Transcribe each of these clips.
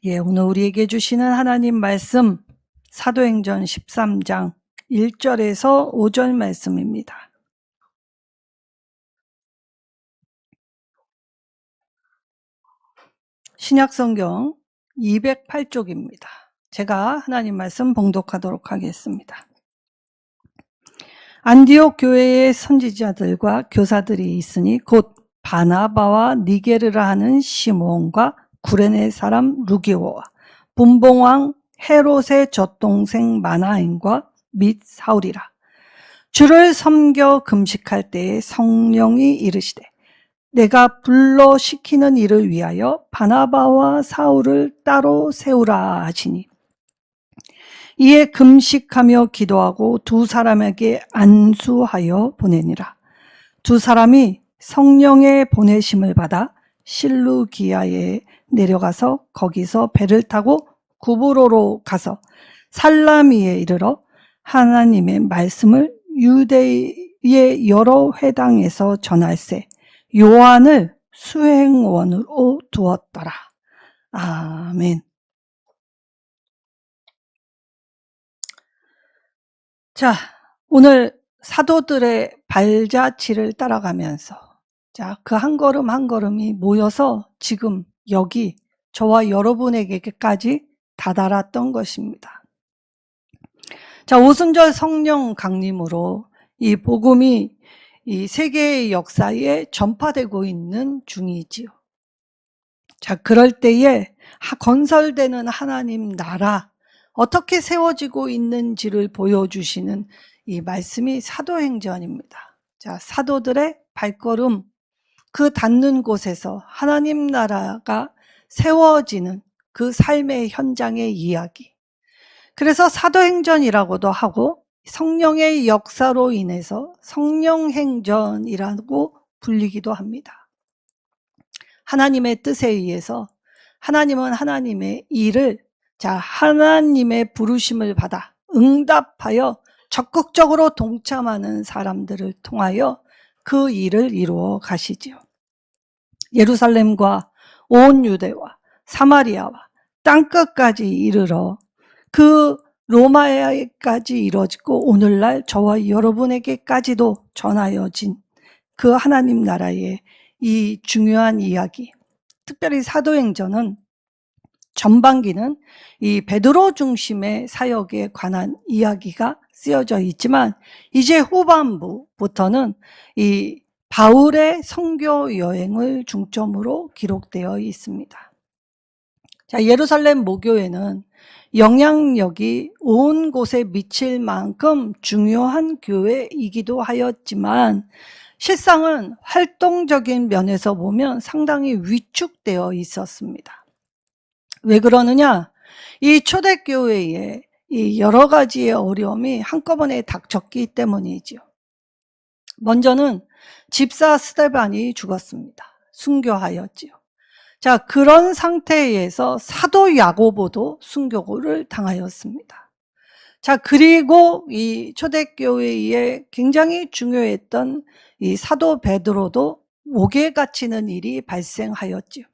오늘 우리에게 주시는 하나님 말씀 사도행전 13장 1절에서 5절 말씀입니다. 신약성경 208쪽입니다. 제가 하나님 말씀 봉독하도록 하겠습니다. 안디옥 교회의 선지자들과 교사들이 있으니 곧 바나바와 니게르라 하는 시몬과 구레네 사람 루기오와 분봉왕 헤롯의 젖동생 마나엔과 및 사울이라. 주를 섬겨 금식할 때에 성령이 이르시되 내가 불러 시키는 일을 위하여 바나바와 사울을 따로 세우라 하시니 이에 금식하며 기도하고 두 사람에게 안수하여 보내니라. 두 사람이 성령의 보내심을 받아 실루기아에 내려가서 거기서 배를 타고 구브로로 가서 살라미에 이르러 하나님의 말씀을 유대의 여러 회당에서 전할세 요한을 수행원으로 두었더라. 아멘. 자, 오늘 사도들의 발자취를 따라가면서 그 한 걸음 한 걸음이 모여서 지금 여기 저와 여러분에게까지 다다랐던 것입니다. 자, 오순절 성령 강림으로 이 복음이 이 세계의 역사에 전파되고 있는 중이지요. 자, 그럴 때에 건설되는 하나님 나라 어떻게 세워지고 있는지를 보여주시는 이 말씀이 사도행전입니다. 자, 사도들의 발걸음, 그 닿는 곳에서 하나님 나라가 세워지는 그 삶의 현장의 이야기. 그래서 사도행전이라고도 하고 성령의 역사로 인해서 성령행전이라고 불리기도 합니다. 하나님의 뜻에 의해서 하나님은 하나님의 일을 하나님의 부르심을 받아 응답하여 적극적으로 동참하는 사람들을 통하여 그 일을 이루어 가시지요. 예루살렘과 온 유대와 사마리아와 땅끝까지 이르러 그 로마에까지 이뤄지고 오늘날 저와 여러분에게까지도 전하여진 그 하나님 나라의 이 중요한 이야기, 특별히 사도행전은 전반기는 이 베드로 중심의 사역에 관한 이야기가 쓰여져 있지만 이제 후반부부터는 이 바울의 선교 여행을 중점으로 기록되어 있습니다. 자, 예루살렘 모교회는 영향력이 온 곳에 미칠 만큼 중요한 교회이기도 하였지만 실상은 활동적인 면에서 보면 상당히 위축되어 있었습니다. 왜 그러느냐? 이 초대교회에 이 여러 가지의 어려움이 한꺼번에 닥쳤기 때문이지요. 먼저는 집사 스데반이 죽었습니다. 순교하였지요. 자, 그런 상태에서 사도 야고보도 순교를 당하였습니다. 자, 그리고 이 초대교회에 굉장히 중요했던 이 사도 베드로도 옥에 갇히는 일이 발생하였지요.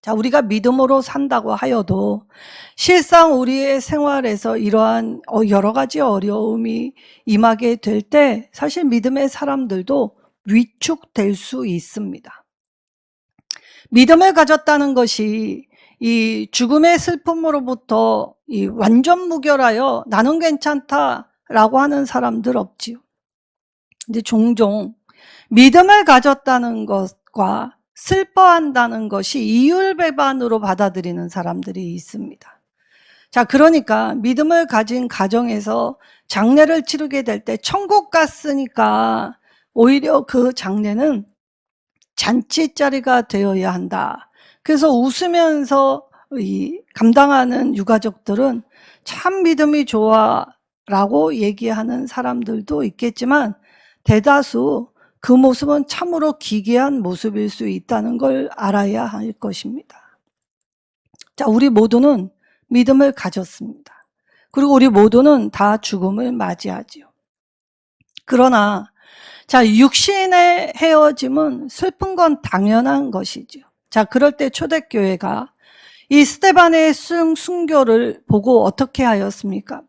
자, 우리가 믿음으로 산다고 하여도 실상 우리의 생활에서 이러한 여러 가지 어려움이 임하게 될 때 사실 믿음의 사람들도 위축될 수 있습니다. 믿음을 가졌다는 것이 이 죽음의 슬픔으로부터 이 완전 무결하여 나는 괜찮다라고 하는 사람들 없지요. 근데 종종 믿음을 가졌다는 것과 슬퍼한다는 것이 이율배반으로 받아들이는 사람들이 있습니다. 자, 그러니까 믿음을 가진 가정에서 장례를 치르게 될 때 천국 갔으니까 오히려 그 장례는 잔치자리가 되어야 한다. 그래서 웃으면서 감당하는 유가족들은 참 믿음이 좋아라고 얘기하는 사람들도 있겠지만 대다수 그 모습은 참으로 기괴한 모습일 수 있다는 걸 알아야 할 것입니다. 자, 우리 모두는 믿음을 가졌습니다. 그리고 우리 모두는 다 죽음을 맞이하지요. 그러나 자, 육신의 헤어짐은 슬픈 건 당연한 것이죠. 자, 그럴 때 초대교회가 이 스데반의 순교를 보고 어떻게 하였습니까?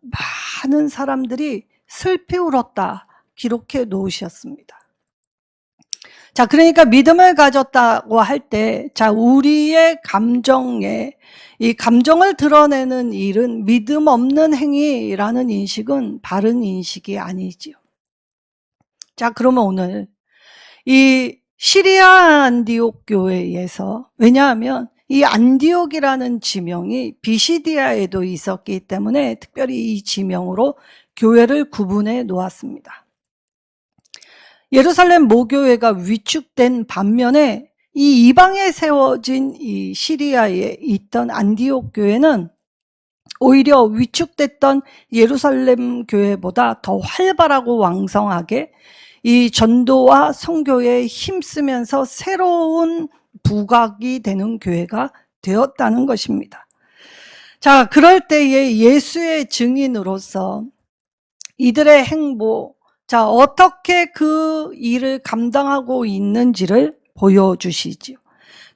많은 사람들이 슬피 울었다 기록해 놓으셨습니다. 자, 그러니까 믿음을 가졌다고 할 때, 자, 우리의 감정에, 이 감정을 드러내는 일은 믿음 없는 행위라는 인식은 바른 인식이 아니지요. 자, 그러면 오늘 이 시리아 안디옥 교회에서, 왜냐하면 이 안디옥이라는 지명이 비시디아에도 있었기 때문에 특별히 이 지명으로 교회를 구분해 놓았습니다. 예루살렘 모교회가 위축된 반면에 이 이방에 세워진 이 시리아에 있던 안디옥 교회는 오히려 위축됐던 예루살렘 교회보다 더 활발하고 왕성하게 이 전도와 선교에 힘쓰면서 새로운 부각이 되는 교회가 되었다는 것입니다. 자, 그럴 때에 예수의 증인으로서 이들의 행보, 자, 어떻게 그 일을 감당하고 있는지를 보여주시지요.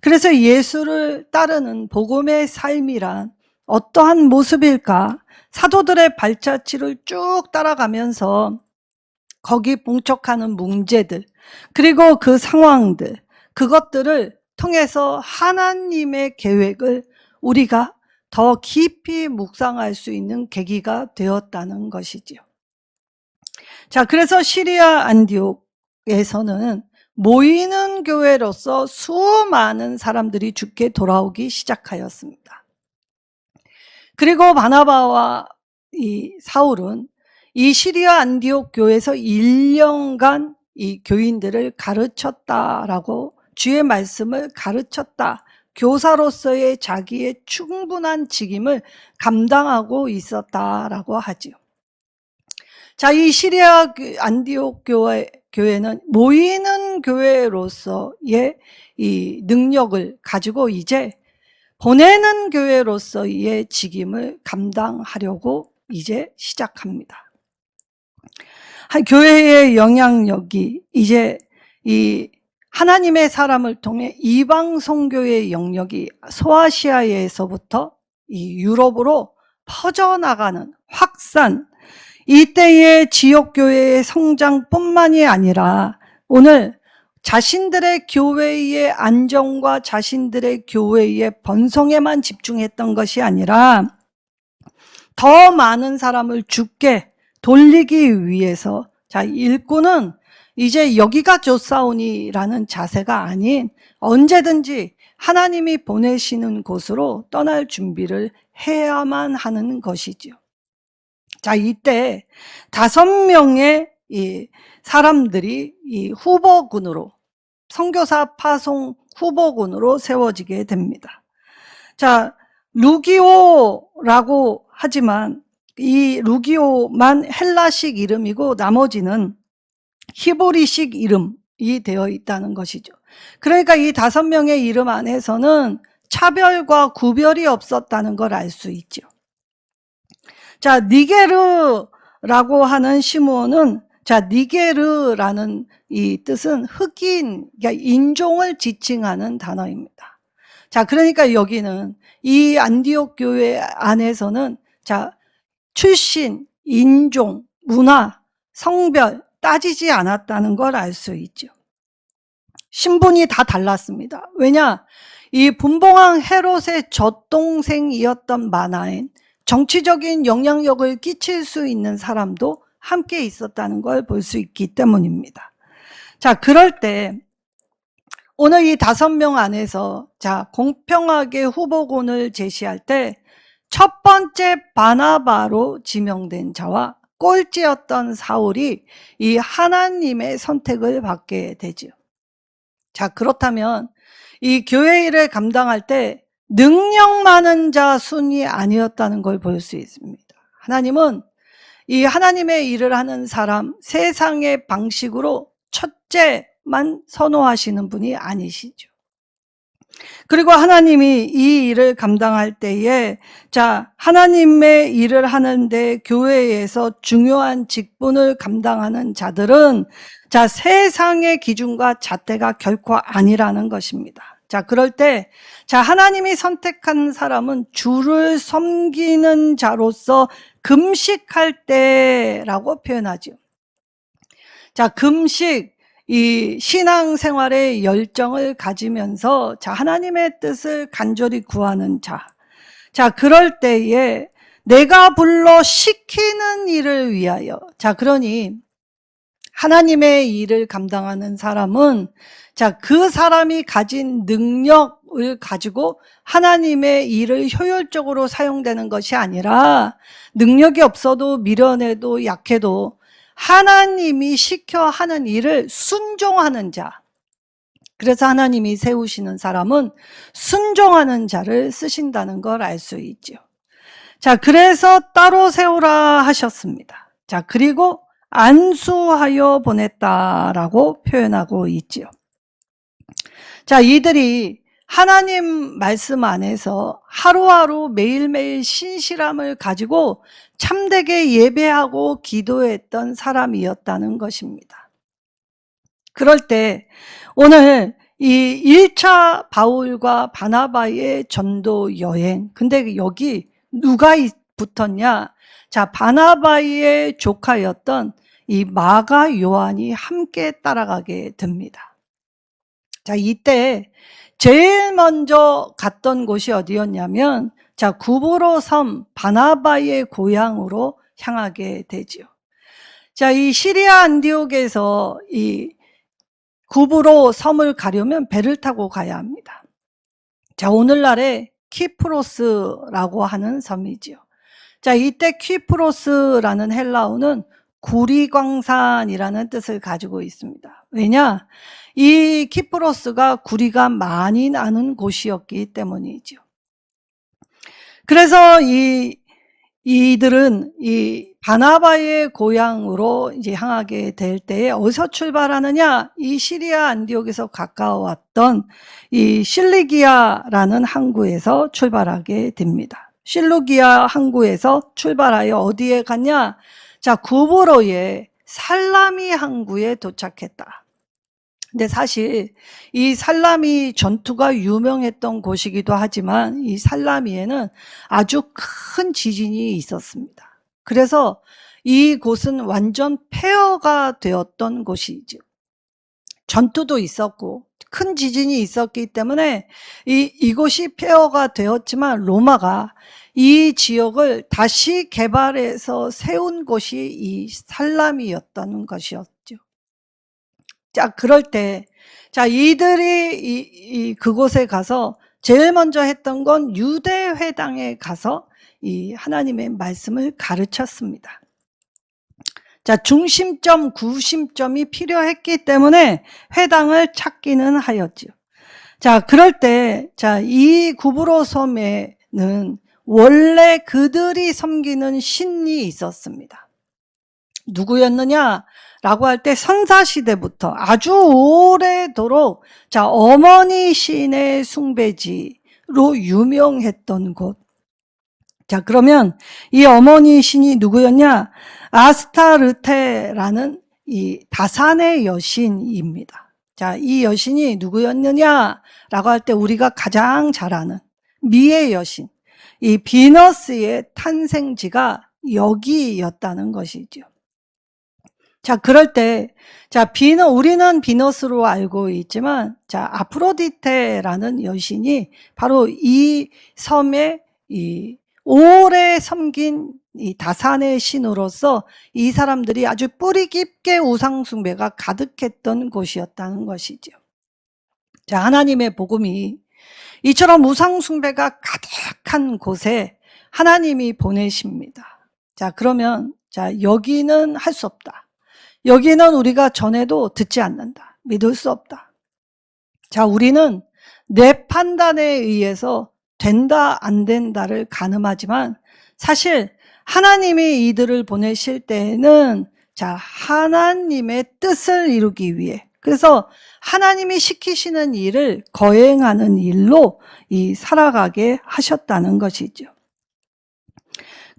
그래서 예수를 따르는 복음의 삶이란 어떠한 모습일까? 사도들의 발자취를 쭉 따라가면서 거기 봉착하는 문제들, 그리고 그 상황들, 그것들을 통해서 하나님의 계획을 우리가 더 깊이 묵상할 수 있는 계기가 되었다는 것이지요. 자, 그래서 시리아 안디옥에서는 모이는 교회로서 수많은 사람들이 주께 돌아오기 시작하였습니다. 그리고 바나바와 이 사울은 이 시리아 안디옥 교회에서 1년간 이 교인들을 가르쳤다라고, 주의 말씀을 가르쳤다, 교사로서의 자기의 충분한 직임을 감당하고 있었다라고 하지요. 자, 이 시리아 안디옥 교회는 모이는 교회로서의 이 능력을 가지고 이제 보내는 교회로서의 직임을 감당하려고 이제 시작합니다. 교회의 영향력이 이제 이 하나님의 사람을 통해 이방 선교의 영역이 소아시아에서부터 이 유럽으로 퍼져나가는 확산, 이때의 지역교회의 성장뿐만이 아니라 오늘 자신들의 교회의 안정과 자신들의 교회의 번성에만 집중했던 것이 아니라 더 많은 사람을 주께 돌리기 위해서, 자, 일꾼은 이제 여기가 좋사오니라는 자세가 아닌 언제든지 하나님이 보내시는 곳으로 떠날 준비를 해야만 하는 것이지요. 자, 이때 5명의 이 사람들이 이 후보군으로, 선교사 파송 후보군으로 세워지게 됩니다. 자, 루기오라고 하지만 이 루기오만 헬라식 이름이고 나머지는 히브리식 이름이 되어 있다는 것이죠. 그러니까 이 5명의 이름 안에서는 차별과 구별이 없었다는 걸 알 수 있죠. 자, 니게르라고 하는 시므온은, 자, 니게르라는 이 뜻은 흑인, 그러니까 인종을 지칭하는 단어입니다. 자, 그러니까 여기는 이 안디옥 교회 안에서는, 자, 출신, 인종, 문화, 성별 따지지 않았다는 걸 알 수 있죠. 신분이 다 달랐습니다. 왜냐? 이 분봉왕 헤롯의 젖동생이었던 마나엔 정치적인 영향력을 끼칠 수 있는 사람도 함께 있었다는 걸 볼 수 있기 때문입니다. 자, 그럴 때 오늘 이 5명 안에서, 자, 공평하게 후보군을 제시할 때 첫 번째 바나바로 지명된 자와 꼴찌였던 사울이 이 하나님의 선택을 받게 되죠. 자, 그렇다면 이 교회 일을 감당할 때 능력 많은 자 순이 아니었다는 걸 볼 수 있습니다. 하나님은 이 하나님의 일을 하는 사람, 세상의 방식으로 첫째만 선호하시는 분이 아니시죠. 그리고 하나님이 이 일을 감당할 때에, 자, 하나님의 일을 하는데 교회에서 중요한 직분을 감당하는 자들은, 자, 세상의 기준과 잣대가 결코 아니라는 것입니다. 자, 자, 그럴 때, 자, 하나님이 선택한 사람은 주를 섬기는 자로서 금식할 때라고 표현하죠. 자, 금식, 이 신앙생활의 열정을 가지면서, 자, 하나님의 뜻을 간절히 구하는 자. 자, 그럴 때에 내가 불러 시키는 일을 위하여. 자, 그러니, 하나님의 일을 감당하는 사람은 자, 그 사람이 가진 능력을 가지고 하나님의 일을 효율적으로 사용되는 것이 아니라 능력이 없어도 미련해도 약해도 하나님이 시켜 하는 일을 순종하는 자. 그래서 하나님이 세우시는 사람은 순종하는 자를 쓰신다는 걸 알 수 있죠. 자, 그래서 따로 세우라 하셨습니다. 자, 그리고 안수하여 보냈다라고 표현하고 있지요. 자, 이들이 하나님 말씀 안에서 하루하루 매일매일 신실함을 가지고 참되게 예배하고 기도했던 사람이었다는 것입니다. 그럴 때 오늘 이 1차 바울과 바나바의 전도 여행, 근데 여기 누가 붙었냐? 자, 바나바의 조카였던 이 마가 요한이 함께 따라가게 됩니다. 자, 이때 제일 먼저 갔던 곳이 어디였냐면, 자, 구브로 섬 바나바의 고향으로 향하게 되지요. 자, 이 시리아 안디옥에서 이 구브로 섬을 가려면 배를 타고 가야 합니다. 자, 오늘날의 키프로스라고 하는 섬이지요. 자, 이때 키프로스라는 헬라어는 구리광산이라는 뜻을 가지고 있습니다. 왜냐? 이 키프로스가 구리가 많이 나는 곳이었기 때문이죠. 그래서 이들은 이 바나바의 고향으로 이제 향하게 될 때에 어디서 출발하느냐? 이 시리아 안디옥에서 가까웠던 이 실리기아라는 항구에서 출발하게 됩니다. 실루기아 항구에서 출발하여 어디에 갔냐? 자, 구브로의 살라미 항구에 도착했다. 근데 사실 이 살라미 전투가 유명했던 곳이기도 하지만 이 살라미에는 아주 큰 지진이 있었습니다. 그래서 이 곳은 완전 폐허가 되었던 곳이죠. 전투도 있었고 큰 지진이 있었기 때문에 이곳이 폐허가 되었지만 로마가 이 지역을 다시 개발해서 세운 곳이 이 살라미였다는 것이었죠. 자, 그럴 때, 자, 이들이 그곳에 가서 제일 먼저 했던 건 유대회당에 가서 이 하나님의 말씀을 가르쳤습니다. 자, 중심점, 구심점이 필요했기 때문에 회당을 찾기는 하였죠. 자, 그럴 때, 자, 이 구브로 섬에는 원래 그들이 섬기는 신이 있었습니다. 누구였느냐? 라고 할 때 선사시대부터 아주 오래도록 자, 어머니 신의 숭배지로 유명했던 곳. 자, 그러면 이 어머니 신이 누구였냐? 아스타르테라는 이 다산의 여신입니다. 자, 이 여신이 누구였느냐? 라고 할 때 우리가 가장 잘 아는 미의 여신, 이 비너스의 탄생지가 여기였다는 것이죠. 자, 그럴 때, 자, 우리는 비너스로 알고 있지만, 자, 아프로디테라는 여신이 바로 이 섬에 오래 섬긴 이 다산의 신으로서 이 사람들이 아주 뿌리 깊게 우상숭배가 가득했던 곳이었다는 것이죠. 자, 하나님의 복음이 이처럼 우상숭배가 가득한 곳에 하나님이 보내십니다. 자, 그러면, 자, 여기는 할 수 없다. 여기는 우리가 전해도 듣지 않는다. 믿을 수 없다. 자, 우리는 내 판단에 의해서 된다, 안 된다를 가늠하지만 사실 하나님이 이들을 보내실 때에는 자, 하나님의 뜻을 이루기 위해 그래서 하나님이 시키시는 일을 거행하는 일로 살아가게 하셨다는 것이죠.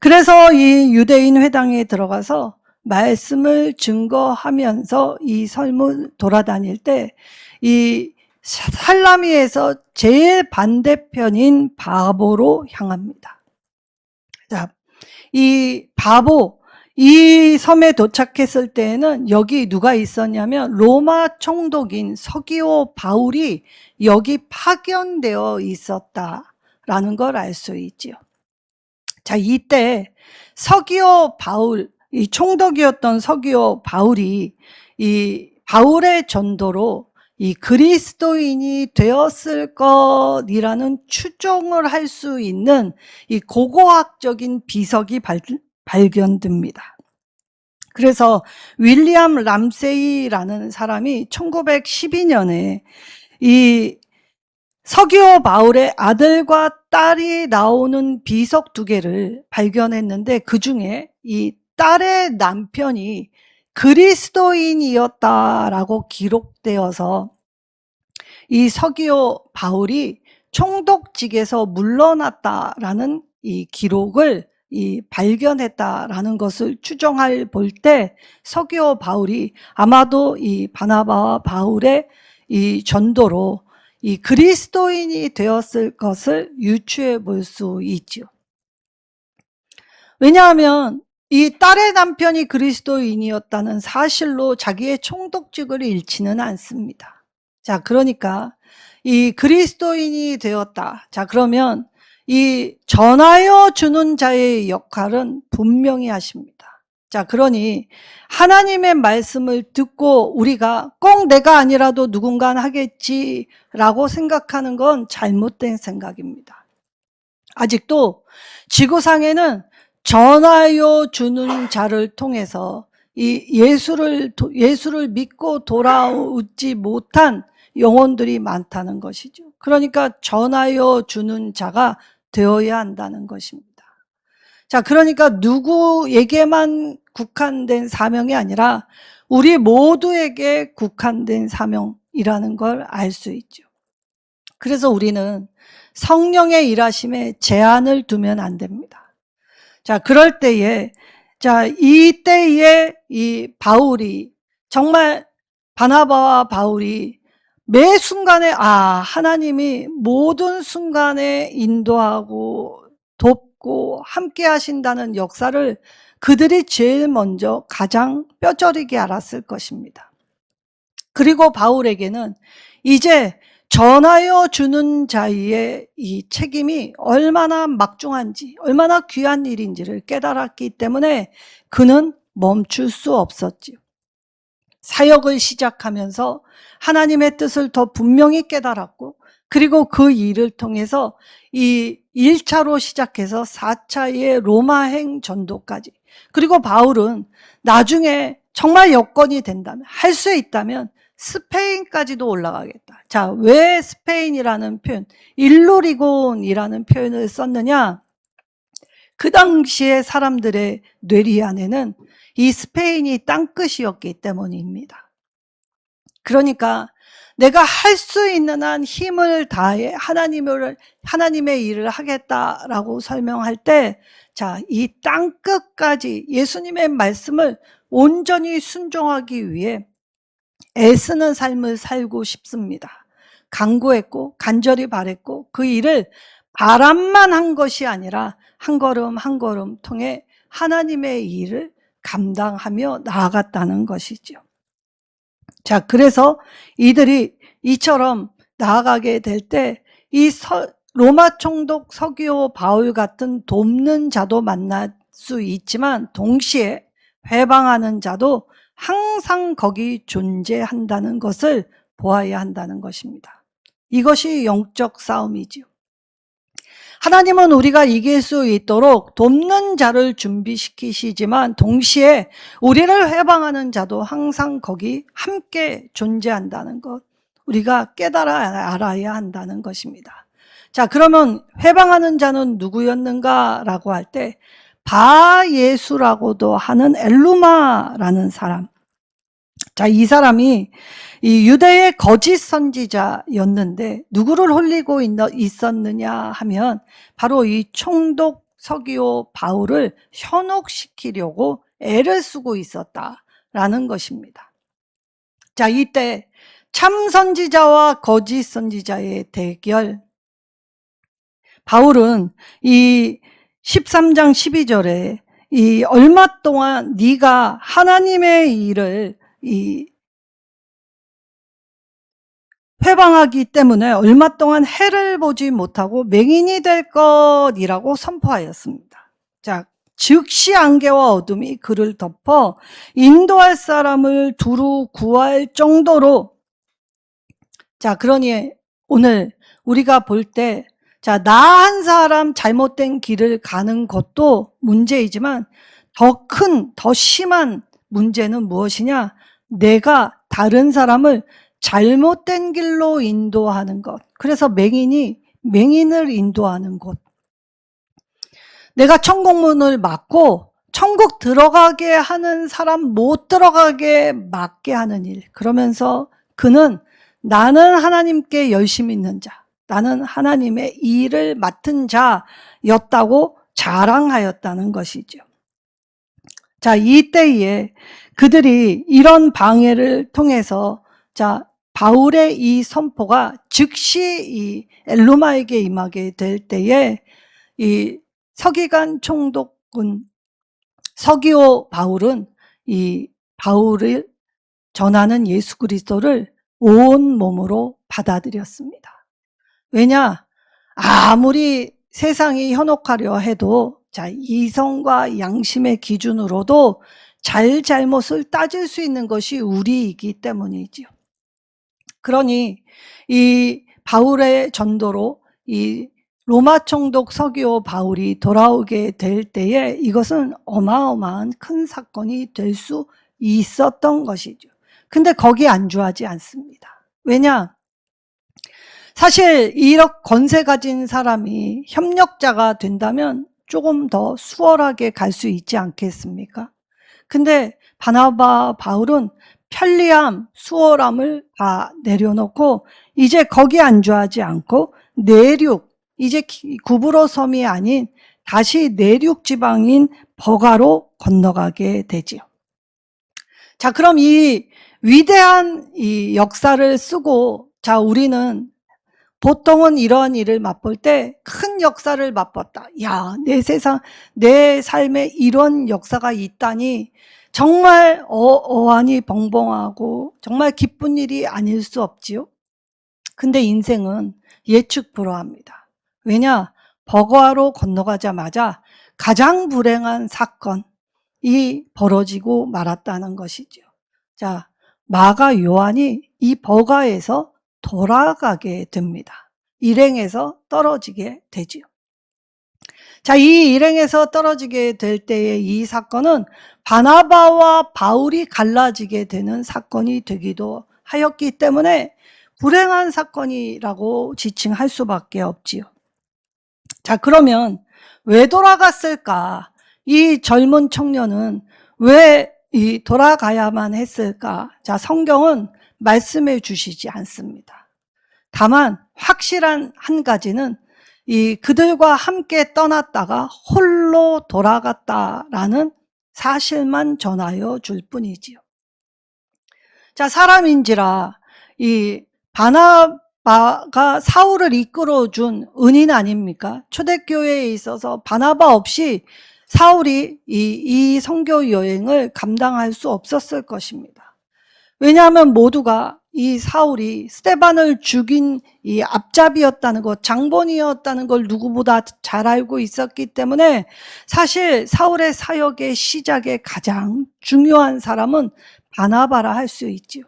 그래서 이 유대인 회당에 들어가서 말씀을 증거하면서 이 섬을 돌아다닐 때 이 살라미에서 제일 반대편인 바보로 향합니다. 자, 이 바보, 이 섬에 도착했을 때에는 여기 누가 있었냐면 로마 총독인 서기오 바울이 여기 파견되어 있었다라는 걸 알 수 있지요. 자, 이때 서기오 바울, 이 총독이었던 서기오 바울이 이 바울의 전도로 이 그리스도인이 되었을 것이라는 추정을 할 수 있는 이 고고학적인 비석이 발견됩니다. 그래서 윌리엄 람세이라는 사람이 1912년에 이 서기오 바울의 아들과 딸이 나오는 비석 2개를 발견했는데 그중에 이 딸의 남편이 그리스도인이었다라고 기록되어서 이 서기오 바울이 총독직에서 물러났다라는 이 기록을 발견했다라는 것을 추정할 볼 때 서기오 바울이 아마도 이 바나바와 바울의 이 전도로 이 그리스도인이 되었을 것을 유추해 볼 수 있지요. 왜냐하면 이 딸의 남편이 그리스도인이었다는 사실로 자기의 총독직을 잃지는 않습니다. 자, 그러니까 이 그리스도인이 되었다. 자, 그러면 이 전하여 주는 자의 역할은 분명히 하십니다. 자, 그러니 하나님의 말씀을 듣고 우리가 꼭 내가 아니라도 누군가 하겠지라고 생각하는 건 잘못된 생각입니다. 아직도 지구상에는 전하여 주는 자를 통해서 이 예수를 믿고 돌아오지 못한 영혼들이 많다는 것이죠. 그러니까 전하여 주는 자가 되어야 한다는 것입니다. 자, 그러니까 누구에게만 국한된 사명이 아니라 우리 모두에게 국한된 사명이라는 걸 알 수 있죠. 그래서 우리는 성령의 일하심에 제한을 두면 안 됩니다. 자, 그럴 때에, 자, 이때에 이 바울이, 정말 바나바와 바울이 매 순간에, 하나님이 모든 순간에 인도하고 돕고 함께 하신다는 역사를 그들이 제일 먼저 가장 뼈저리게 알았을 것입니다. 그리고 바울에게는 이제 전하여 주는 자의 이 책임이 얼마나 막중한지, 얼마나 귀한 일인지를 깨달았기 때문에 그는 멈출 수 없었지요. 사역을 시작하면서 하나님의 뜻을 더 분명히 깨달았고, 그리고 그 일을 통해서 이 1차로 시작해서 4차의 로마행 전도까지, 그리고 바울은 나중에 정말 여건이 된다면, 할 수 있다면 스페인까지도 올라가겠다. 자, 왜 스페인이라는 표현, 일루리곤이라는 표현을 썼느냐? 그 당시에 사람들의 뇌리 안에는 이 스페인이 땅끝이었기 때문입니다. 그러니까 내가 할 수 있는 한 힘을 다해 하나님의 일을 하겠다라고 설명할 때, 자, 이 땅끝까지 예수님의 말씀을 온전히 순종하기 위해 애쓰는 삶을 살고 싶습니다. 간구했고 간절히 바랬고 그 일을 바람만 한 것이 아니라 한 걸음 한 걸음 통해 하나님의 일을 감당하며 나아갔다는 것이죠. 자, 그래서 이들이 이처럼 나아가게 될 때 이 로마 총독 서기오 바울 같은 돕는 자도 만날 수 있지만 동시에 회방하는 자도 항상 거기 존재한다는 것을 보아야 한다는 것입니다. 이것이 영적 싸움이지요. 하나님은 우리가 이길 수 있도록 돕는 자를 준비시키시지만 동시에 우리를 회방하는 자도 항상 거기 함께 존재한다는 것, 우리가 깨달아 알아야 한다는 것입니다. 자, 그러면 회방하는 자는 누구였는가라고 할 때 바예수라고도 하는 엘루마라는 사람. 자, 이 사람이 이 유대의 거짓 선지자였는데 누구를 홀리고 있었느냐 하면 바로 이 총독 서기오 바울을 현혹시키려고 애를 쓰고 있었다라는 것입니다. 자, 이때 참 선지자와 거짓 선지자의 대결. 바울은 이 13장 12절에 이 얼마 동안 네가 하나님의 일을 회방하기 때문에 얼마 동안 해를 보지 못하고 맹인이 될 것이라고 선포하였습니다. 자, 즉시 안개와 어둠이 그를 덮어 인도할 사람을 두루 구할 정도로, 자, 그러니 오늘 우리가 볼 때, 자, 나 한 사람 잘못된 길을 가는 것도 문제이지만 더 큰, 더 심한 문제는 무엇이냐? 내가 다른 사람을 잘못된 길로 인도하는 것. 그래서 맹인을 인도하는 것. 내가 천국문을 막고 천국 들어가게 하는 사람 못 들어가게 막게 하는 일. 그러면서 그는 나는 하나님께 열심히 있는 자, 나는 하나님의 일을 맡은 자였다고 자랑하였다는 것이죠. 자, 이때에 그들이 이런 방해를 통해서, 자, 바울의 이 선포가 즉시 이 엘루마에게 임하게 될 때에 이 서기관 총독은, 서기오 바울은 이 바울을 전하는 예수 그리스도를 온 몸으로 받아들였습니다. 왜냐? 아무리 세상이 현혹하려 해도, 자, 이성과 양심의 기준으로도 잘못을 따질 수 있는 것이 우리이기 때문이지요. 그러니 이 바울의 전도로 이 로마 총독 서기오 바울이 돌아오게 될 때에 이것은 어마어마한 큰 사건이 될 수 있었던 것이죠. 근데 거기에 안주하지 않습니다. 왜냐? 사실 이렇게 권세 가진 사람이 협력자가 된다면 조금 더 수월하게 갈 수 있지 않겠습니까? 근데 바나바, 바울은 편리함, 수월함을 다 내려놓고 이제 거기에 안주하지 않고 내륙, 이제 구브로 섬이 아닌 다시 내륙 지방인 버가로 건너가게 되지요. 자, 그럼 이 위대한 이 역사를 쓰고, 자, 우리는 보통은 이런 일을 맛볼 때 큰 역사를 맛봤다. 야, 내 세상, 내 삶에 이런 역사가 있다니 정말 어안이 벙벙하고 정말 기쁜 일이 아닐 수 없지요. 근데 인생은 예측 불허합니다. 왜냐? 버거로 건너가자마자 가장 불행한 사건이 벌어지고 말았다는 것이죠. 자, 마가 요한이 이 버가에서 돌아가게 됩니다. 일행에서 떨어지게 되지요. 자, 이 일행에서 떨어지게 될 때의 이 사건은 바나바와 바울이 갈라지게 되는 사건이 되기도 하였기 때문에 불행한 사건이라고 지칭할 수밖에 없지요. 자, 그러면 왜 돌아갔을까? 이 젊은 청년은 왜 돌아가야만 했을까? 자, 성경은 말씀해 주시지 않습니다. 다만 확실한 한 가지는 그들과 함께 떠났다가 홀로 돌아갔다라는 사실만 전하여 줄 뿐이지요. 자, 사람인지라 이 바나바가 사울을 이끌어준 은인 아닙니까? 초대교회에 있어서 바나바 없이 사울이 이 선교 여행을 감당할 수 없었을 것입니다. 왜냐하면 모두가 이 사울이 스데반을 죽인 이 앞잡이였다는 것, 장본이었다는 걸 누구보다 잘 알고 있었기 때문에 사실 사울의 사역의 시작에 가장 중요한 사람은 바나바라 할 수 있지요.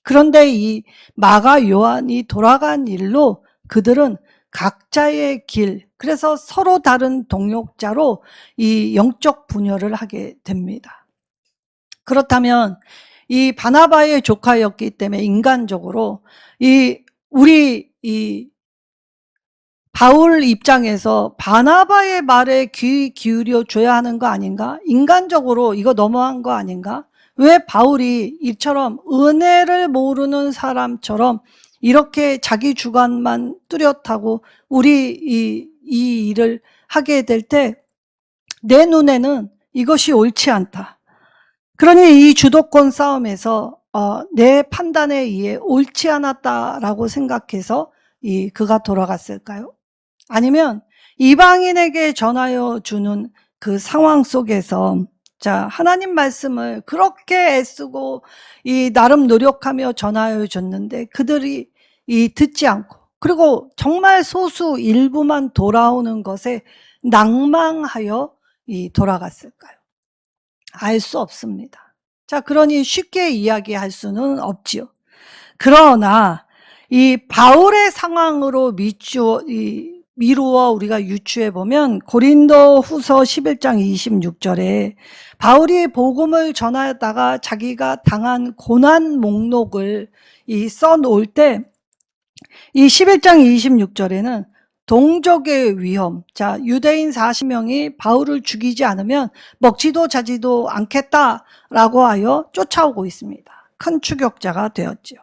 그런데 이 마가 요한이 돌아간 일로 그들은 각자의 길, 그래서 서로 다른 동역자로 이 영적 분열을 하게 됩니다. 그렇다면 이 바나바의 조카였기 때문에 인간적으로 우리 바울 입장에서 바나바의 말에 귀 기울여 줘야 하는 거 아닌가? 인간적으로 이거 너무한 거 아닌가? 왜 바울이 이처럼 은혜를 모르는 사람처럼 이렇게 자기 주관만 뚜렷하고 우리 이 일을 하게 될 때 내 눈에는 이것이 옳지 않다. 그러니 이 주도권 싸움에서 내 판단에 의해 옳지 않았다라고 생각해서 그가 돌아갔을까요? 아니면 이방인에게 전하여 주는 그 상황 속에서 하나님 말씀을 그렇게 애쓰고 나름 노력하며 전하여 줬는데 그들이 듣지 않고, 그리고 정말 소수 일부만 돌아오는 것에 낭망하여 돌아갔을까요? 알 수 없습니다. 그러니 쉽게 이야기할 수는 없지요. 그러나 바울의 상황으로 미루어 우리가 유추해 보면 고린도 후서 11장 26절에 바울이 복음을 전하다가 자기가 당한 고난 목록을 써놓을 때 이 11장 26절에는 동족의 위험, 유대인 40명이 바울을 죽이지 않으면 먹지도 자지도 않겠다라고 하여 쫓아오고 있습니다. 큰 추격자가 되었지요.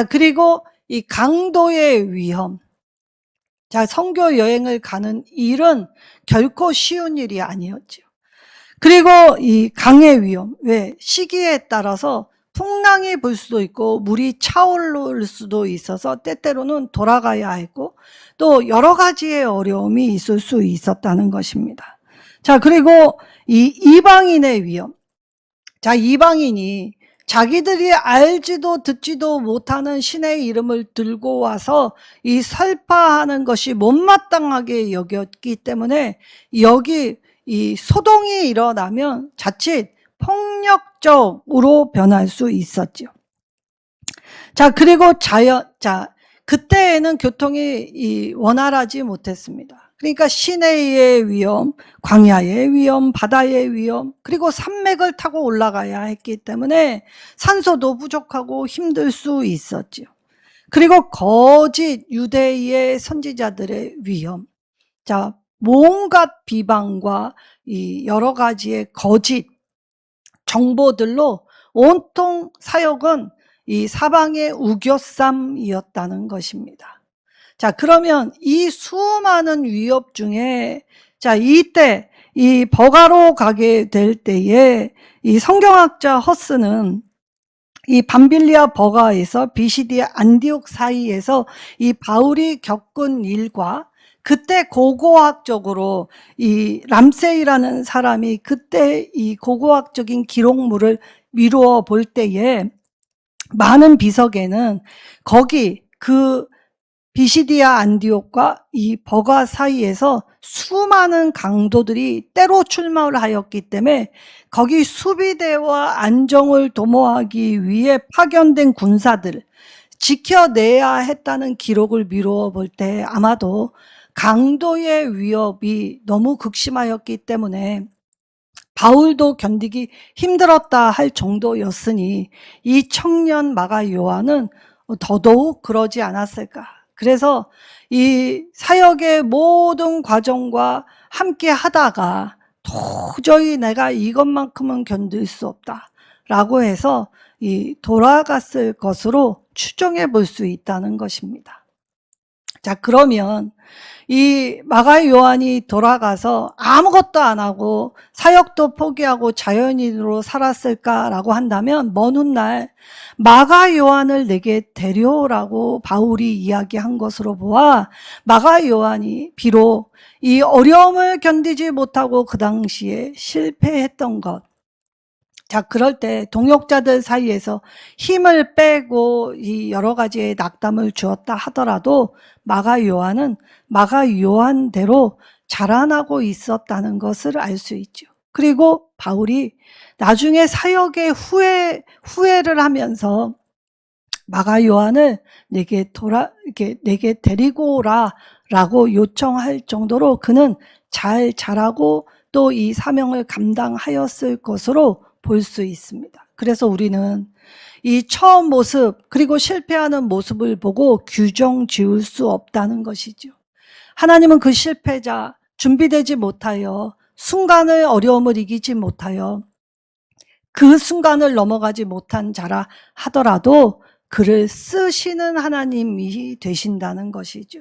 그리고 이 강도의 위험. 선교 여행을 가는 일은 결코 쉬운 일이 아니었지요. 그리고 이 강의 위험. 왜? 시기에 따라서 풍랑이 불 수도 있고 물이 차오를 수도 있어서 때때로는 돌아가야 했고 또 여러 가지의 어려움이 있을 수 있었다는 것입니다. 그리고 이 이방인의 위험. 이방인이 자기들이 알지도 듣지도 못하는 신의 이름을 들고 와서 설파하는 것이 못마땅하게 여겼기 때문에 여기 소동이 일어나면 자칫 폭력적으로 변할 수 있었죠. 그리고 그때에는 교통이 원활하지 못했습니다. 그러니까 시내의 위험, 광야의 위험, 바다의 위험, 그리고 산맥을 타고 올라가야 했기 때문에 산소도 부족하고 힘들 수 있었죠. 그리고 거짓 유대의 선지자들의 위험. 온갖 비방과 여러 가지의 거짓 정보들로 온통 사역은 사방의 우겨쌈이었다는 것입니다. 그러면 이 수많은 위협 중에 이때 버가로 가게 될 때에 성경학자 허스는 밤빌리아 버가에서 비시디아 안디옥 사이에서 바울이 겪은 일과 그때 고고학적으로 람세이라는 사람이 그때 고고학적인 기록물을 미루어 볼 때에 많은 비석에는 거기 비시디아 안디옥과 버가 사이에서 수많은 강도들이 때로 출마를 하였기 때문에 거기 수비대와 안정을 도모하기 위해 파견된 군사들 지켜내야 했다는 기록을 미루어 볼 때 아마도 강도의 위협이 너무 극심하였기 때문에 바울도 견디기 힘들었다 할 정도였으니 이 청년 마가 요한은 더더욱 그러지 않았을까. 그래서 이 사역의 모든 과정과 함께 하다가 도저히 내가 이것만큼은 견딜 수 없다 라고 해서 돌아갔을 것으로 추정해 볼 수 있다는 것입니다. 그러면 이 마가 요한이 돌아가서 아무것도 안 하고 사역도 포기하고 자연인으로 살았을까라고 한다면 먼 훗날 마가 요한을 내게 데려오라고 바울이 이야기한 것으로 보아 마가 요한이 비록 이 어려움을 견디지 못하고 그 당시에 실패했던 것, 그럴 때 동역자들 사이에서 힘을 빼고 이 여러 가지의 낙담을 주었다 하더라도 마가 요한은 마가 요한대로 자라나고 있었다는 것을 알 수 있죠. 그리고 바울이 나중에 사역의 후회를 하면서 마가 요한을 내게 데리고 오라라고 요청할 정도로 그는 잘 자라고 또 이 사명을 감당하였을 것으로 볼 수 있습니다. 그래서 우리는 이 처음 모습 그리고 실패하는 모습을 보고 규정 지을 수 없다는 것이죠. 하나님은 그 실패자, 준비되지 못하여 순간의 어려움을 이기지 못하여 그 순간을 넘어가지 못한 자라 하더라도 그를 쓰시는 하나님이 되신다는 것이죠.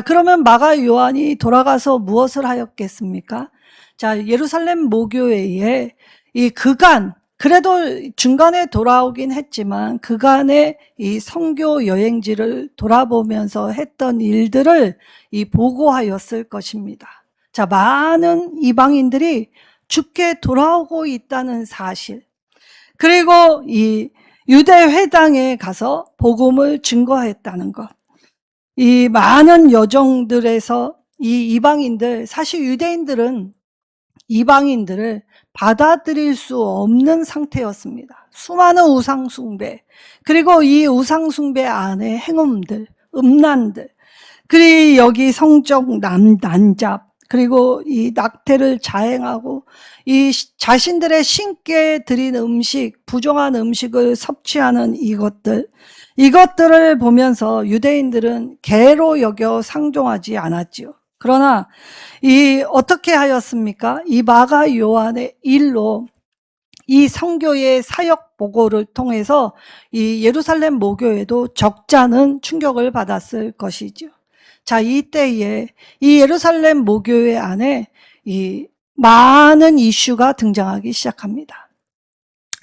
그러면 마가 요한이 돌아가서 무엇을 하였겠습니까? 예루살렘 모교회에 이 그간 그래도 중간에 돌아오긴 했지만 그간의 이 선교 여행지를 돌아보면서 했던 일들을 이 보고하였을 것입니다. 자, 많은 이방인들이 주께 돌아오고 있다는 사실, 그리고 이 유대 회당에 가서 복음을 증거했다는 것. 이 많은 여정들에서 이 이방인들, 사실 유대인들은 이방인들을 받아들일 수 없는 상태였습니다. 수많은 우상숭배, 그리고 이 우상숭배 안에 행음들, 음란들, 그리고 여기 성적 난잡, 그리고 이 낙태를 자행하고 이 자신들의 신께 드린 음식, 부정한 음식을 섭취하는 이것들을 보면서 유대인들은 개로 여겨 상종하지 않았지요. 그러나 이 어떻게 하였습니까? 이 마가 요한의 일로 이 선교의 사역 보고를 통해서 이 예루살렘 모교에도 적잖은 충격을 받았을 것이죠. 자, 이때에 이 예루살렘 모교회 안에 이 많은 이슈가 등장하기 시작합니다.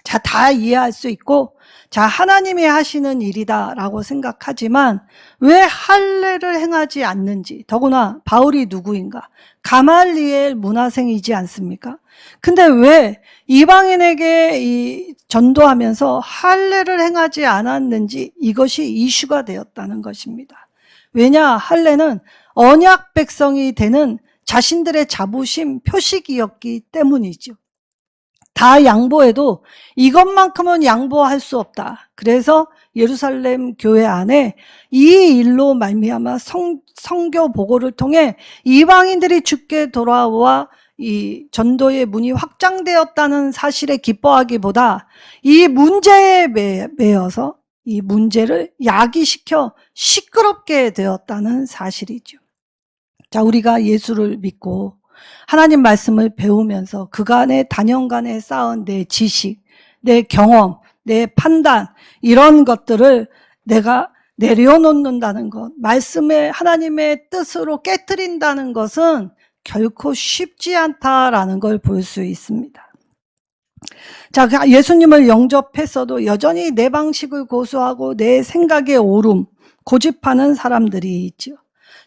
자, 다 이해할 수 있고, 자, 하나님이 하시는 일이다라고 생각하지만 왜 할례를 행하지 않는지, 더구나 바울이 누구인가? 가말리엘 문화생이지 않습니까? 근데 왜 이방인에게 이 전도하면서 할례를 행하지 않았는지 이것이 이슈가 되었다는 것입니다. 왜냐? 할례는 언약 백성이 되는 자신들의 자부심 표식이었기 때문이죠. 다 양보해도 이것만큼은 양보할 수 없다. 그래서 예루살렘 교회 안에 이 일로 말미암아 선교 보고를 통해 이방인들이 주께 돌아와 이 전도의 문이 확장되었다는 사실에 기뻐하기보다 이 문제에 매여서 이 문제를 야기시켜 시끄럽게 되었다는 사실이죠. 자, 우리가 예수를 믿고 하나님 말씀을 배우면서 그간의 단연간에 쌓은 내 지식, 내 경험, 내 판단, 이런 것들을 내가 내려놓는다는 것, 말씀의 하나님의 뜻으로 깨트린다는 것은 결코 쉽지 않다라는 걸 볼 수 있습니다. 자, 예수님을 영접했어도 여전히 내 방식을 고수하고 내 생각의 오름, 고집하는 사람들이 있죠.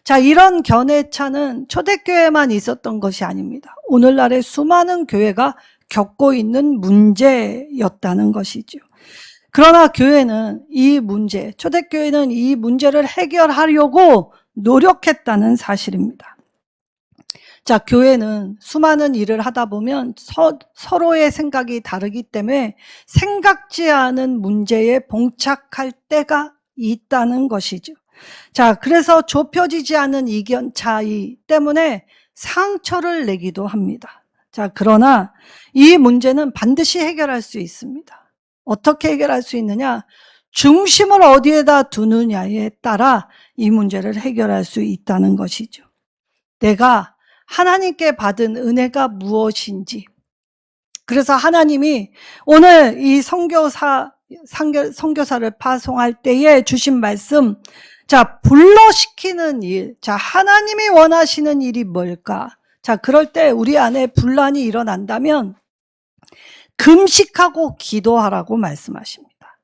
자, 이런 견해차는 초대교회만 있었던 것이 아닙니다. 오늘날의 수많은 교회가 겪고 있는 문제였다는 것이죠. 그러나 교회는 이 문제, 초대교회는 이 문제를 해결하려고 노력했다는 사실입니다. 자, 교회는 수많은 일을 하다 보면 서로의 생각이 다르기 때문에 생각지 않은 문제에 봉착할 때가 있다는 것이죠. 자, 그래서 좁혀지지 않은 이견 차이 때문에 상처를 내기도 합니다. 자, 그러나 이 문제는 반드시 해결할 수 있습니다. 어떻게 해결할 수 있느냐? 중심을 어디에다 두느냐에 따라 이 문제를 해결할 수 있다는 것이죠. 내가 하나님께 받은 은혜가 무엇인지, 그래서 하나님이 오늘 이 선교사를 파송할 때에 주신 말씀, 자, 불러시키는 일, 자, 하나님이 원하시는 일이 뭘까? 자, 그럴 때 우리 안에 분란이 일어난다면 금식하고 기도하라고 말씀하십니다.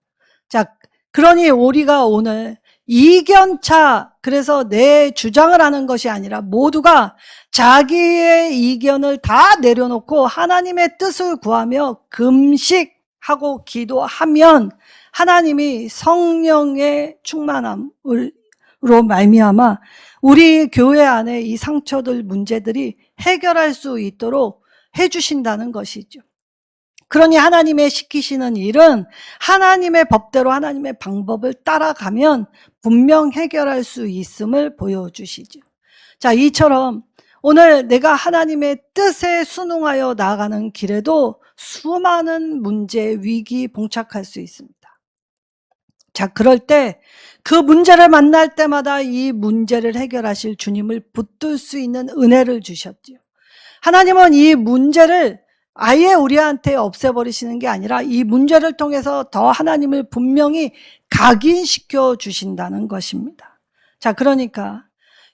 자, 그러니 우리가 오늘 이견차, 그래서 내 주장을 하는 것이 아니라 모두가 자기의 이견을 다 내려놓고 하나님의 뜻을 구하며 금식하고 기도하면 하나님이 성령의 충만함으로 말미암아 우리 교회 안에 이 상처들, 문제들이 해결할 수 있도록 해주신다는 것이죠. 그러니 하나님의 시키시는 일은 하나님의 법대로 하나님의 방법을 따라가면 분명 해결할 수 있음을 보여주시죠. 자, 이처럼 오늘 내가 하나님의 뜻에 순응하여 나아가는 길에도 수많은 문제, 위기 봉착할 수 있습니다. 자, 그럴 때 그 문제를 만날 때마다 이 문제를 해결하실 주님을 붙들 수 있는 은혜를 주셨죠. 하나님은 이 문제를 아예 우리한테 없애버리시는 게 아니라 이 문제를 통해서 더 하나님을 분명히 각인시켜 주신다는 것입니다. 자, 그러니까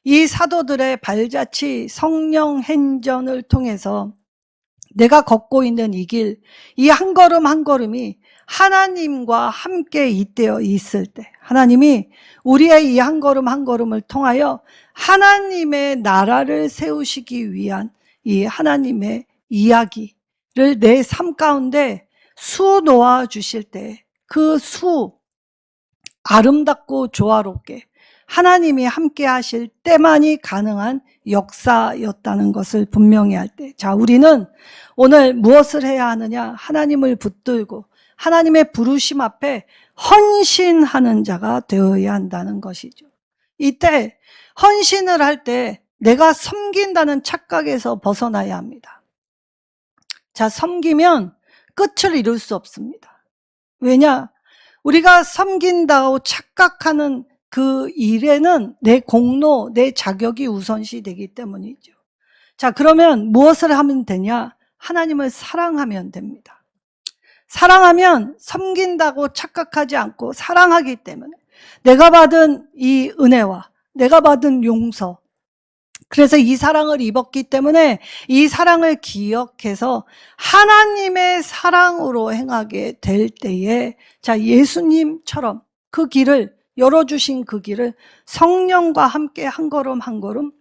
이 사도들의 발자취 성령 행전을 통해서 내가 걷고 있는 이 길, 이 한 걸음 한 걸음이 하나님과 함께 잇대어 있을 때, 하나님이 우리의 이 한 걸음 한 걸음을 통하여 하나님의 나라를 세우시기 위한 이 하나님의 이야기를 내 삶 가운데 수놓아 주실 때, 그 아름답고 조화롭게 하나님이 함께 하실 때만이 가능한 역사였다는 것을 분명히 할 때, 자, 우리는 오늘 무엇을 해야 하느냐? 하나님을 붙들고 하나님의 부르심 앞에 헌신하는 자가 되어야 한다는 것이죠. 이때 헌신을 할 때 내가 섬긴다는 착각에서 벗어나야 합니다. 자, 섬기면 끝을 이룰 수 없습니다. 왜냐? 우리가 섬긴다고 착각하는 그 일에는 내 공로, 내 자격이 우선시 되기 때문이죠. 자, 그러면 무엇을 하면 되냐? 하나님을 사랑하면 됩니다. 사랑하면 섬긴다고 착각하지 않고 사랑하기 때문에 내가 받은 이 은혜와 내가 받은 용서, 그래서 이 사랑을 입었기 때문에 이 사랑을 기억해서 하나님의 사랑으로 행하게 될 때에, 자, 예수님처럼 그 길을 열어주신 그 길을 성령과 함께 한 걸음 한 걸음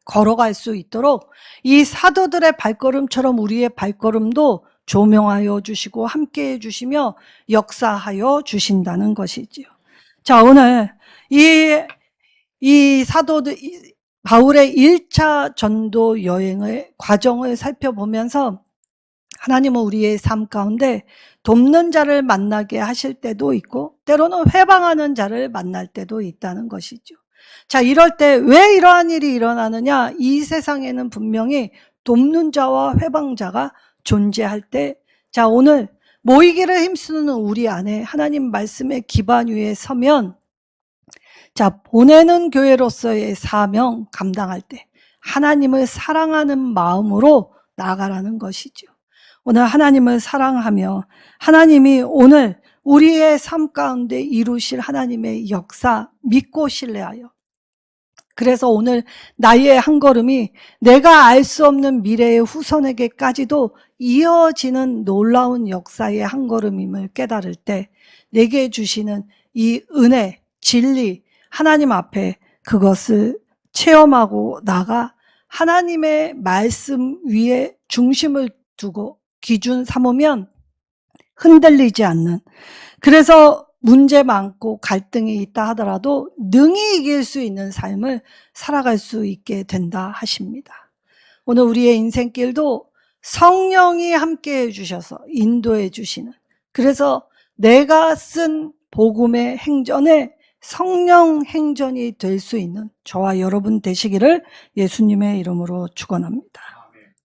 걸어갈 수 있도록 이 사도들의 발걸음처럼 우리의 발걸음도 조명하여 주시고 함께해 주시며 역사하여 주신다는 것이지요. 자, 오늘 이 사도들, 바울의 1차 전도 여행의 과정을 살펴보면서 하나님은 우리의 삶 가운데 돕는 자를 만나게 하실 때도 있고 때로는 회방하는 자를 만날 때도 있다는 것이죠. 자, 이럴 때 왜 이러한 일이 일어나느냐? 이 세상에는 분명히 돕는 자와 회방자가 존재할 때, 자, 오늘 모이기를 힘쓰는 우리 안에 하나님 말씀의 기반 위에 서면, 자, 보내는 교회로서의 사명 감당할 때 하나님을 사랑하는 마음으로 나아가라는 것이죠. 오늘 하나님을 사랑하며 하나님이 오늘 우리의 삶 가운데 이루실 하나님의 역사 믿고 신뢰하여, 그래서 오늘 나의 한 걸음이 내가 알 수 없는 미래의 후손에게까지도 이어지는 놀라운 역사의 한 걸음임을 깨달을 때 내게 주시는 이 은혜, 진리, 하나님 앞에 그것을 체험하고 나가 하나님의 말씀 위에 중심을 두고 기준 삼으면 흔들리지 않는, 그래서 문제 많고 갈등이 있다 하더라도 능히 이길 수 있는 삶을 살아갈 수 있게 된다 하십니다. 오늘 우리의 인생길도 성령이 함께해 주셔서 인도해 주시는, 그래서 내가 쓴 복음의 행전에 성령 행전이 될 수 있는 저와 여러분 되시기를 예수님의 이름으로 축원합니다.